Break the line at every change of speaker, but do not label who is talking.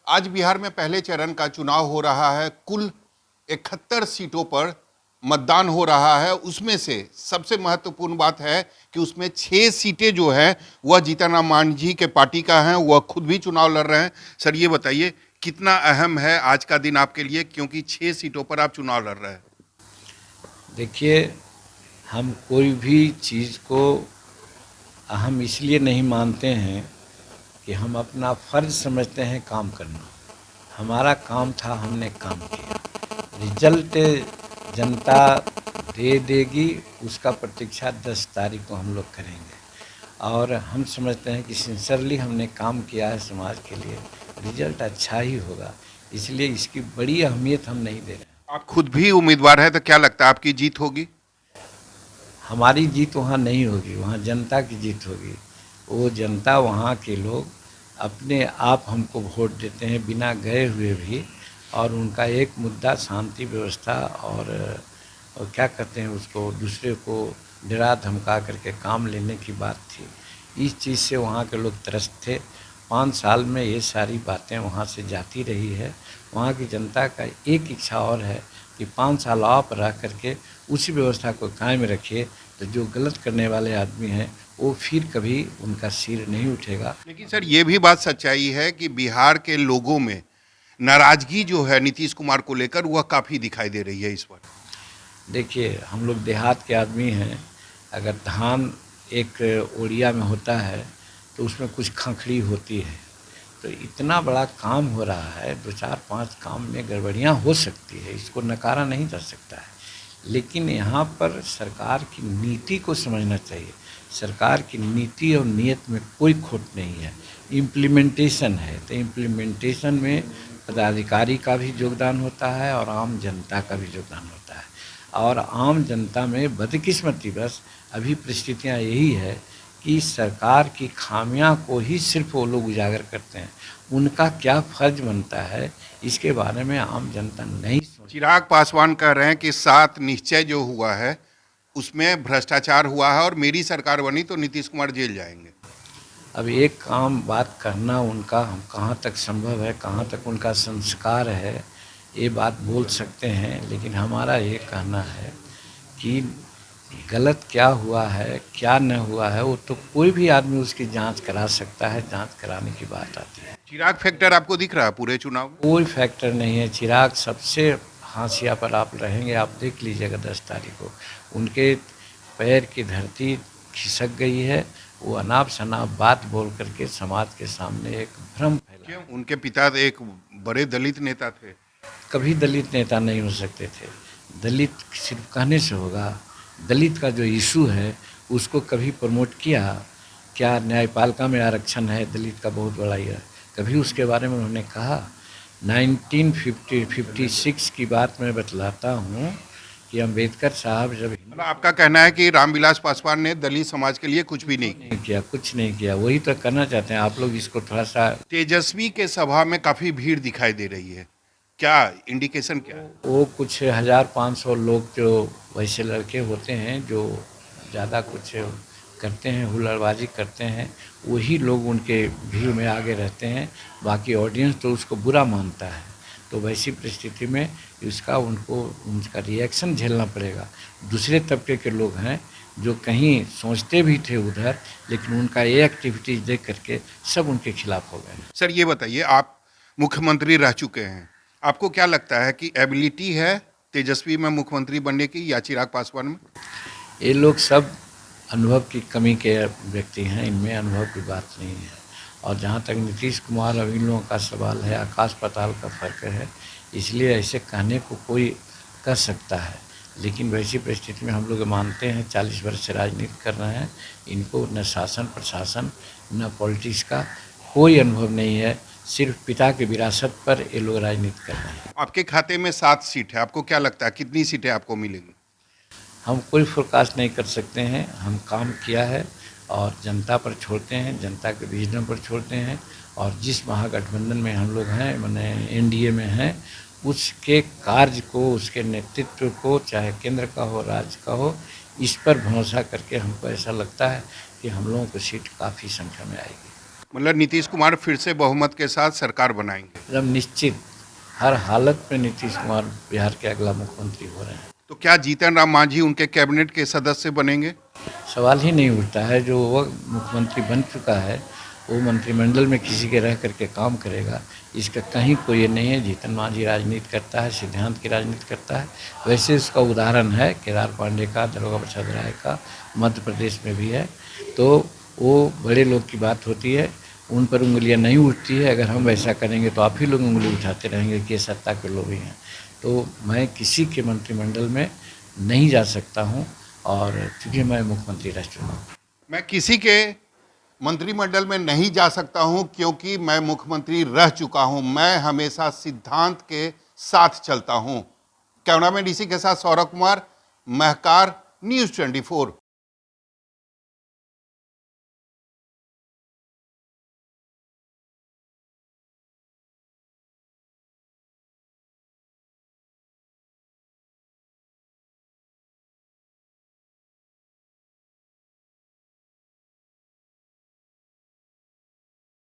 आज बिहार में पहले चरण का चुनाव हो रहा है। कुल 71 सीटों पर मतदान हो रहा है। उसमें से सबसे महत्वपूर्ण बात है कि उसमें 6 सीटें जो है वह जीतन राम मांझी के पार्टी का है। वह खुद भी चुनाव लड़ रहे हैं। सर, ये बताइए कितना अहम है आज का दिन आपके लिए, क्योंकि 6 सीटों पर आप चुनाव लड़ रहे हैं।
देखिए, हम कोई भी चीज़ को अहम इसलिए नहीं मानते हैं कि हम अपना फ़र्ज़ समझते हैं काम करना। हमारा काम था, हमने काम किया। रिजल्ट जनता दे देगी, उसका प्रतीक्षा 10 तारीख को हम लोग करेंगे। और हम समझते हैं कि सिंसियरली हमने काम किया है समाज के लिए, रिजल्ट अच्छा ही होगा। इसलिए इसकी बड़ी अहमियत हम नहीं दे रहे हैं।
आप खुद भी उम्मीदवार हैं, तो क्या लगता है आपकी जीत होगी?
हमारी जीत वहाँ नहीं होगी, वहाँ जनता की जीत होगी। वो जनता, वहाँ के लोग अपने आप हमको वोट देते हैं बिना गए हुए भी। और उनका एक मुद्दा शांति व्यवस्था और क्या कहते हैं उसको, दूसरे को डरा धमका करके काम लेने की बात थी। इस चीज़ से वहाँ के लोग त्रस्त थे। 5 साल में ये सारी बातें वहाँ से जाती रही है। वहाँ की जनता का एक इच्छा और है कि 5 साल आप रह करके उसी व्यवस्था को कायम रखिए, तो जो गलत करने वाले आदमी हैं वो फिर कभी उनका सिर नहीं उठेगा।
लेकिन सर, ये भी बात सच्चाई है कि बिहार के लोगों में नाराजगी जो है नीतीश कुमार को लेकर वह काफी दिखाई दे रही है इस बार।
देखिए, हम लोग देहात के आदमी हैं। अगर धान एक ओड़िया में होता है तो उसमें कुछ खंखड़ी होती है। तो इतना बड़ा काम हो रहा है, 2 4 5 काम में गड़बड़ियाँ हो सकती है, इसको नकारा नहीं जा सकता है। लेकिन यहाँ पर सरकार की नीति को समझना चाहिए। सरकार की नीति और नीयत में कोई खोट नहीं है, इम्प्लीमेंटेशन है। तो इम्प्लीमेंटेशन में पदाधिकारी का भी योगदान होता है और आम जनता का भी योगदान होता है। और आम जनता में बदकिस्मती बस अभी परिस्थितियाँ यही है कि सरकार की खामियां को ही सिर्फ वो लोग उजागर करते हैं। उनका क्या फ़र्ज बनता है, इसके बारे में आम जनता नहीं सोच।
चिराग पासवान कह रहे हैं कि 7 निश्चय जो हुआ है उसमें भ्रष्टाचार हुआ है और मेरी सरकार बनी तो नीतीश कुमार जेल जाएंगे।
अब एक काम बात करना उनका, हम कहाँ तक संभव है, कहाँ तक उनका संस्कार है, ये बात बोल सकते हैं। लेकिन हमारा ये कहना है कि गलत क्या हुआ है, क्या न हुआ है, वो तो कोई भी आदमी उसकी जांच करा सकता है। जांच कराने की बात आती है।
चिराग फैक्टर आपको दिख रहा है पूरे चुनाव में?
कोई फैक्टर नहीं है। चिराग सबसे हाशिया पर आप रहेंगे। आप देख लीजिएगा 10 तारीख को उनके पैर की धरती खिसक गई है। वो अनाप शनाप बात बोल करके समाज के सामने एक भ्रम फैला।
क्यों? उनके पिता एक बड़े दलित नेता थे।
कभी दलित नेता नहीं हो सकते थे। दलित सिर्फ कहने से होगा? दलित का जो इशू है उसको कभी प्रमोट किया? क्या न्यायपालिका में आरक्षण है दलित का बहुत बड़ा है, कभी उसके बारे में उन्होंने कहा? 1956 की बात मैं बतलाता हूँ कि अम्बेडकर साहब जब
मतलब आपका कहना है कि रामविलास पासवान ने दलित समाज के लिए कुछ भी नहीं किया?
नहीं किया, कुछ नहीं किया। वही तो करना चाहते हैं आप लोग। इसको थोड़ा सा,
तेजस्वी के सभा में काफी भीड़ दिखाई दे रही है, क्या इंडिकेशन क्या है?
वो कुछ 1500 लोग जो वैसे लड़के होते हैं जो ज़्यादा कुछ करते हैं, हुल्लड़बाजी करते हैं, वही लोग उनके भीड़ में आगे रहते हैं। बाकी ऑडियंस तो उसको बुरा मानता है। तो वैसी परिस्थिति में उनका रिएक्शन झेलना पड़ेगा। दूसरे तबके के लोग हैं जो कहीं सोचते भी थे उधर, लेकिन उनका ये एक्टिविटीज़ देख करके सब उनके खिलाफ हो गए।
सर, ये बताइए, आप मुख्यमंत्री रह चुके हैं, आपको क्या लगता है कि एबिलिटी है तेजस्वी में मुख्यमंत्री बनने की या चिराग पासवान में?
ये लोग सब अनुभव की कमी के व्यक्ति हैं, इनमें अनुभव की बात नहीं है। और जहाँ तक नीतीश कुमार और इन लोगों का सवाल है, आकाश पाताल का फ़र्क है। इसलिए ऐसे कहने को कोई कर सकता है, लेकिन वैसी परिस्थिति में हम लोग मानते हैं 40 वर्ष से राजनीति कर रहे हैं, इनको न शासन प्रशासन न पॉलिटिक्स का कोई अनुभव नहीं है। सिर्फ पिता की विरासत पर ये लोग राजनीति कर रहे हैं।
आपके खाते में 7 सीट है, आपको क्या लगता है कितनी सीटें आपको मिलेंगी?
हम कोई फोरकास्ट नहीं कर सकते हैं। हम काम किया है और जनता पर छोड़ते हैं, जनता के विजडम पर छोड़ते हैं। और जिस महागठबंधन में हम लोग हैं, माने एनडीए में हैं, उसके कार्य को, उसके नेतृत्व को, चाहे केंद्र का हो राज्य का हो, इस पर भरोसा करके हमको ऐसा लगता है कि हम लोगों को सीट काफ़ी संख्या में आएगी।
मतलब नीतीश कुमार फिर से बहुमत के साथ सरकार बनाएंगे।
एकदम निश्चित, हर हालत में नीतीश कुमार बिहार के अगला मुख्यमंत्री हो रहे हैं।
तो क्या जीतन राम मांझी उनके कैबिनेट के सदस्य बनेंगे?
सवाल ही नहीं उठता है। जो वो मुख्यमंत्री बन चुका है वो मंत्रिमंडल में किसी के रह करके काम करेगा, इसका कहीं कोई ये नहीं है। जीतन मांझी राजनीति करता है, सिद्धांत की राजनीति करता है। वैसे उसका उदाहरण है केदार पांडे का, दारोगा प्रसाद राय का, मध्य प्रदेश में भी है। तो वो बड़े लोग की बात होती है, उन पर उंगलियां नहीं उठती है। अगर हम वैसा करेंगे तो आप ही लोग उंगली उठाते रहेंगे कि ये सत्ता के लोग ही हैं। तो मैं किसी के मंत्रिमंडल में नहीं जा सकता हूँ, और चूँकि मैं मुख्यमंत्री रह चुका हूँ।
मैं किसी के मंत्रिमंडल में नहीं जा सकता हूं क्योंकि मैं मुख्यमंत्री रह चुका हूं। मैं हमेशा सिद्धांत के साथ चलता हूं। कैमरामैन डीसी के साथ सौरभ कुमार, महकार, न्यूज़ 24।